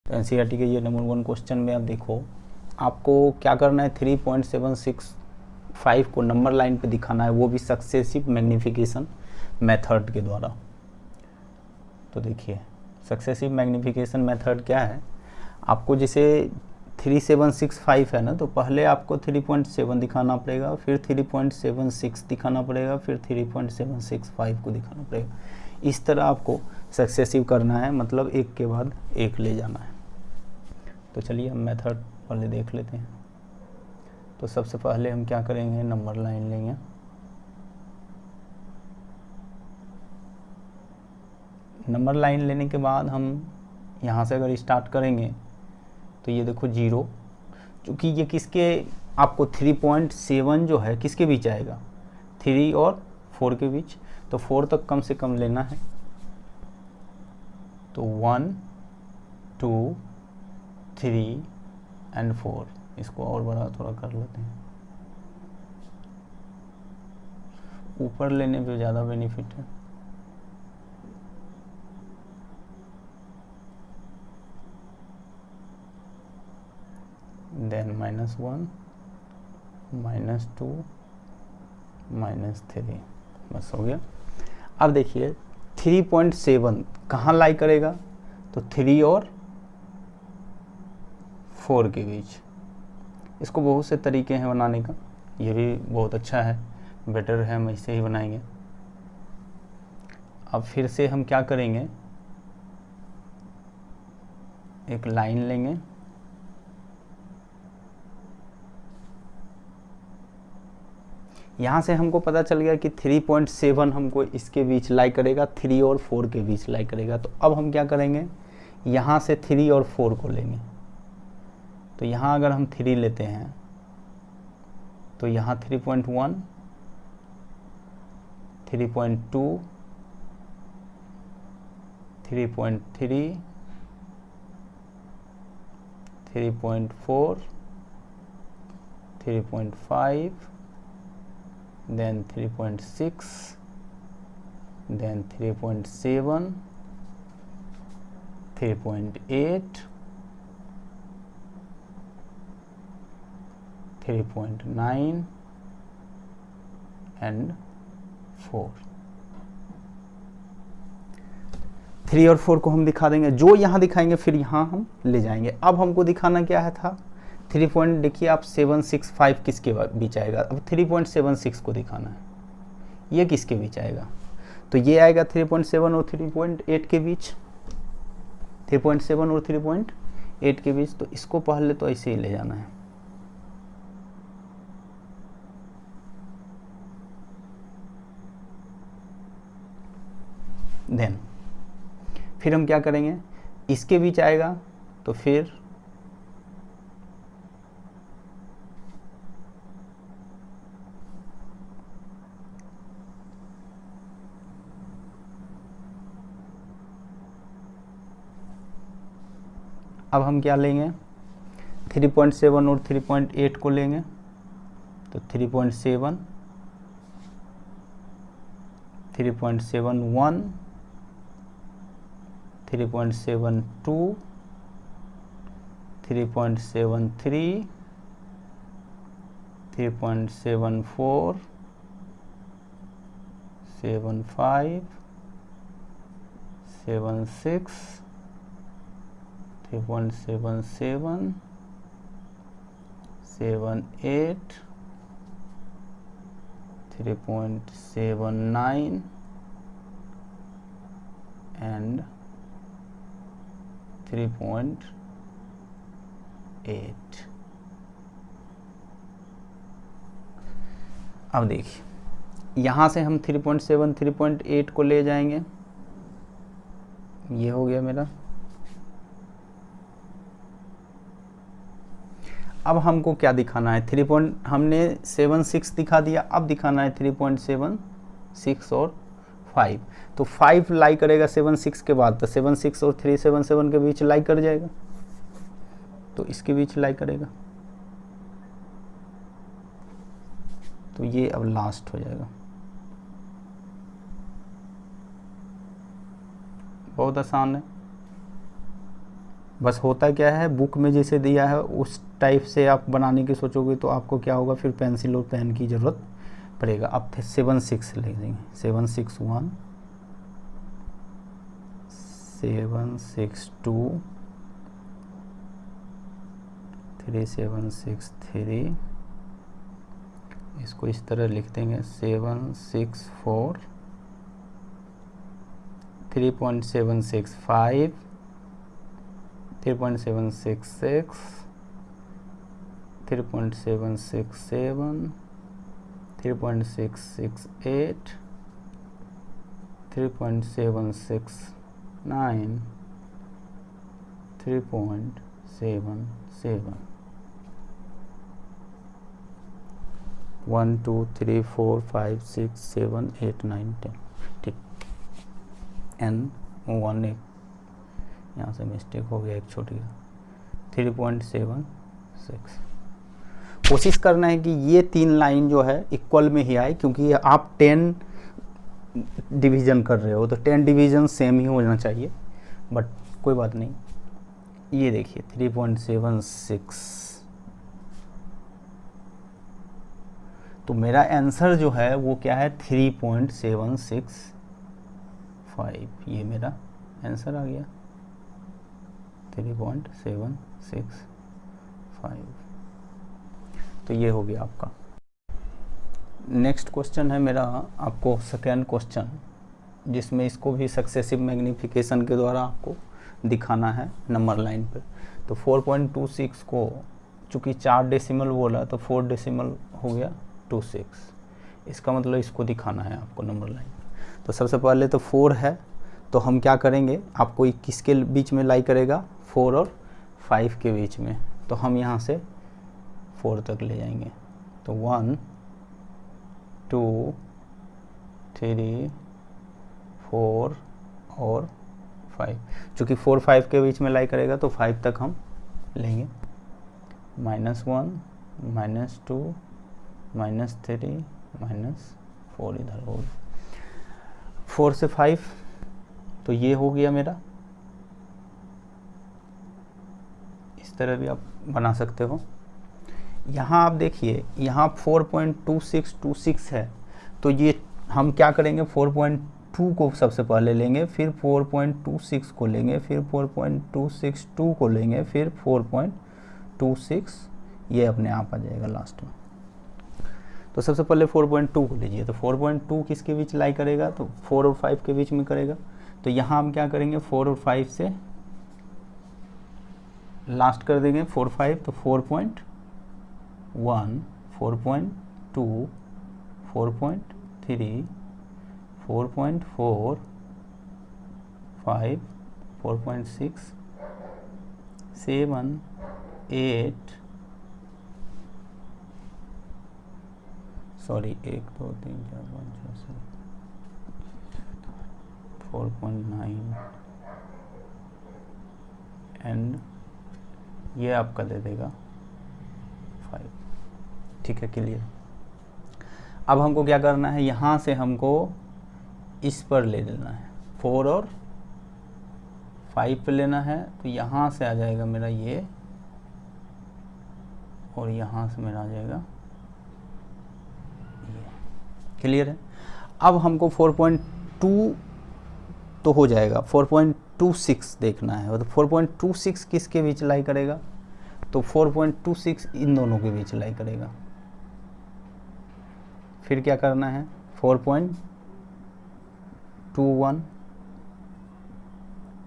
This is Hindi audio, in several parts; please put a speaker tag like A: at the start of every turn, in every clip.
A: तो एनसीईआरटी के ये नंबर 1 क्वेश्चन में आप देखो, आपको क्या करना है, 3.765 को नंबर लाइन पे दिखाना है, वो भी सक्सेसिव मैग्नीफिकेशन मेथड के द्वारा। तो देखिए सक्सेसिव मैग्नीफिकेशन मेथड क्या है, आपको जैसे 3765 है ना, तो पहले आपको 3.7 दिखाना पड़ेगा, फिर 3.76 दिखाना पड़ेगा, फिर 3.765 को दिखाना पड़ेगा। इस तरह आपको सक्सेसिव करना है, मतलब एक के बाद एक ले जाना है। तो चलिए हम मेथड पहले देख लेते हैं। तो सबसे पहले हम क्या करेंगे, नंबर लाइन लेंगे। नंबर लाइन लेने के बाद हम यहाँ से अगर स्टार्ट करेंगे तो ये देखो 0, क्योंकि ये किसके, आपको 3.7 जो है किसके बीच आएगा, 3 और 4 के बीच। तो 4 तक कम से कम लेना है। तो 1 2 3 एंड 4, इसको और बड़ा थोड़ा कर लेते हैं, ऊपर लेने पे ज़्यादा बेनिफिट है। देन -1 -2 -3, बस हो गया। अब देखिए 3.7 कहाँ लाई करेगा, तो 3 और 4 के बीच। इसको बहुत से तरीके हैं बनाने का, ये भी बहुत अच्छा है, बेटर है, हम ऐसे ही बनाएंगे। अब फिर से हम क्या करेंगे, एक लाइन लेंगे, यहाँ से हमको पता चल गया कि 3.7 हमको इसके बीच लाई करेगा, 3 और 4 के बीच लाई करेगा। तो अब हम क्या करेंगे, यहाँ से 3 और 4 को लेंगे। तो यहाँ अगर हम 3 लेते हैं तो यहाँ 3.1 3.2 3.3 3.4 3.5 then 3.6 then 3.7 3.8 3.9 एंड 4। 3 और 4 को हम दिखा देंगे, जो यहाँ दिखाएंगे फिर यहाँ हम ले जाएंगे। अब हमको दिखाना क्या है था, 3 देखिए आप 765 किसके बीच आएगा, अब 3.76 को दिखाना है, ये किसके बीच आएगा, तो ये आएगा 3.7 और 3.8 के बीच, 3.7 और 3.8 के बीच। तो इसको पहले तो ऐसे ही ले जाना है। देन फिर हम क्या करेंगे, इसके बीच आएगा तो फिर अब हम क्या लेंगे, 3.7 और 3.8 को लेंगे। तो 3.7 3.71 3.72 3.73 3.74 75 76 3.77 78 3.79 and 3.8। अब देखिए यहाँ से हम 3.7 3.8 को ले जाएंगे, ये हो गया मेरा। अब हमको क्या दिखाना है, हमने 7.6 दिखा दिया, अब दिखाना है 3.76 और 5। तो 5 लाई करेगा 7.6 के बाद, तो 7.6 और 3.77 के बीच लाई कर जाएगा, तो इसके बीच लाई करेगा। तो ये अब लास्ट हो जाएगा। बहुत आसान है। बस होता क्या है, बुक में जैसे दिया है उस टाइप से आप बनाने की सोचोगे तो आपको क्या होगा, फिर पेंसिल और पेन की ज़रूरत पड़ेगा। अब 7 6 ले देंगे, 7 6 1 7 6 2 3 7 6 3, इसको इस तरह लिख देंगे 7 6 4 3.765 3.766 3.767 3.668 3.769 3.77 1 2 3 4 5 6 7 8 9 10। ठीक, n 1 एक यहाँ से मिस्टेक हो गया, एक छोटी 3.76। कोशिश करना है कि ये 3 लाइन जो है इक्वल में ही आए, क्योंकि आप 10 डिवीज़न कर रहे हो तो 10 डिवीज़न सेम ही होना चाहिए, बट कोई बात नहीं। ये देखिए 3.76, तो मेरा आंसर जो है वो क्या है 3.765, ये मेरा आंसर आ गया 3.765। तो ये हो गया आपका। नेक्स्ट क्वेश्चन है मेरा आपको सेकेंड क्वेश्चन, जिसमें इसको भी सक्सेसिव मैग्नीफिकेशन के द्वारा आपको दिखाना है नंबर लाइन पर। तो 4.26 को चूँकि 4 डेसिमल बोला तो 4 डेसिमल हो गया 26, इसका मतलब इसको दिखाना है आपको नंबर लाइन। तो सबसे पहले तो 4 है, तो हम क्या करेंगे, आपको किसके बीच में लाई करेगा, 4 और 5 के बीच में। तो हम यहाँ से 4 तक ले जाएंगे, तो 1 2 3 4 और 5। चूँकि 4 5 के बीच में लाई करेगा तो 5 तक हम लेंगे, -1 -2 -3 -4 इधर हो, 4 से 5, तो ये हो गया मेरा। इस तरह भी आप बना सकते हो। यहाँ आप देखिए, यहाँ 4.2626 है, तो ये हम क्या करेंगे, 4.2 को सबसे पहले लेंगे, फिर 4.26 को लेंगे, फिर 4.262 को लेंगे, फिर 4.26, ये अपने आप आ जाएगा लास्ट में। तो सबसे पहले 4.2 को लीजिए, तो 4.2 किसके बीच लाई करेगा, तो 4 और 5 के बीच में करेगा। तो यहाँ हम क्या करेंगे, 4 और 5 से लास्ट कर देंगे 4 5, तो 4.1 4.2 4.3 4.4 5 4.6 7 8 सॉरी 1 2 3 4 5 6 7 4.9 एंड ये आपका दे देगा 5। ठीक है, क्लियर। अब हमको क्या करना है, यहाँ से हमको इस पर ले लेना है, 4 और 5 पे लेना है। तो यहाँ से आ जाएगा मेरा ये, और यहाँ से मेरा आ जाएगा ये। क्लियर है। अब हमको 4.2 तो हो जाएगा, 4.26 देखना है। तो 4.26 किसके बीच लाई करेगा, तो 4.26 इन दोनों के बीच लाई करेगा। फिर क्या करना है, 4.21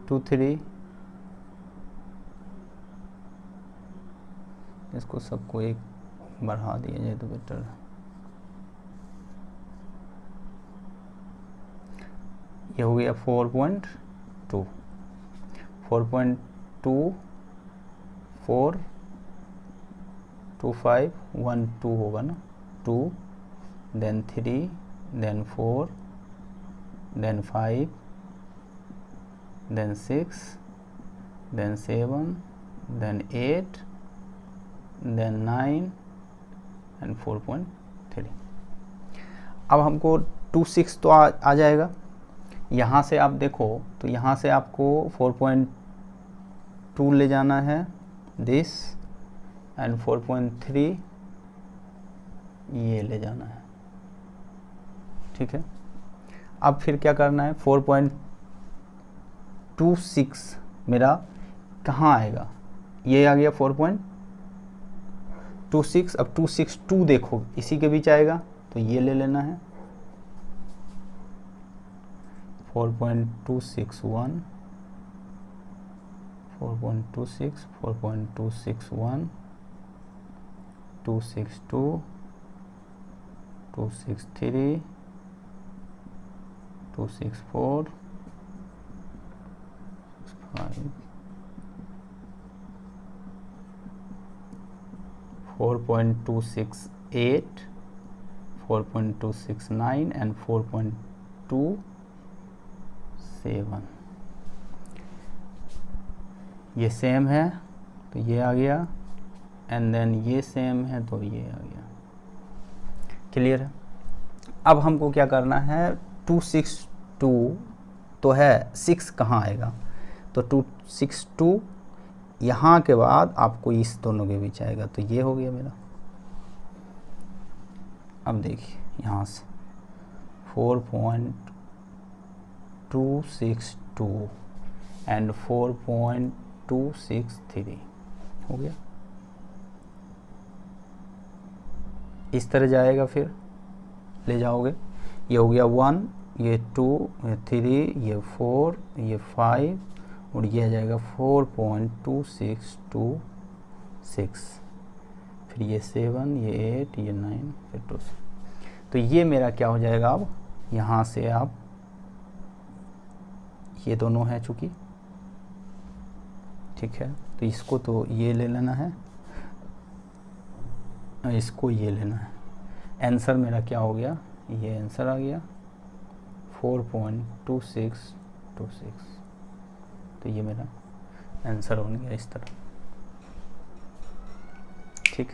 A: 23, इसको सबको एक बढ़ा दिया जाए तो बेटर है। ये हो गया 4.2 4.2 4 2 5 1 2 होगा ना, 2 then 3 then 4 then 5 then 6 then 7 then 8 then 9 and 4.3। अब हमको 26 तो आ जाएगा। यहाँ से आप देखो तो यहाँ से आपको 4.2 ले जाना है दिस, एंड 4.3 ये ले जाना है, ठीक है। अब फिर क्या करना है, 4.26 मेरा कहाँ आएगा, ये आ गया 4.26। अब 262 देखो इसी के बीच आएगा, तो ये ले लेना है 4.261, 4.26, 4.261, 262, 263, 264, 5, 4.268, 4.269 and 4.27। ये सेम है तो ये आ गया, एंड देन ये सेम है तो ये आ गया। क्लियर है। अब हमको क्या करना है, 262 तो है, 6 कहाँ आएगा, तो 262 यहाँ के बाद आपको इस दोनों के बीच आएगा, तो ये हो गया मेरा। अब देखिए यहाँ से 4.262 एंड 4.263 हो गया। इस तरह जाएगा, फिर ले जाओगे, ये हो गया 1, ये 2, ये 3, ये 4, ये 5 और ये आ जाएगा 4.2626, फिर ये 7, ये 8, ये 9, फिर 2। तो ये मेरा क्या हो जाएगा, अब यहाँ से आप ये दोनों है चूँकि, ठीक है, तो इसको तो ये ले लेना है, इसको ये लेना है। आंसर मेरा क्या हो गया, ये आंसर आ गया 4.2626। तो ये मेरा आंसर बन गया इस तरह, ठीक।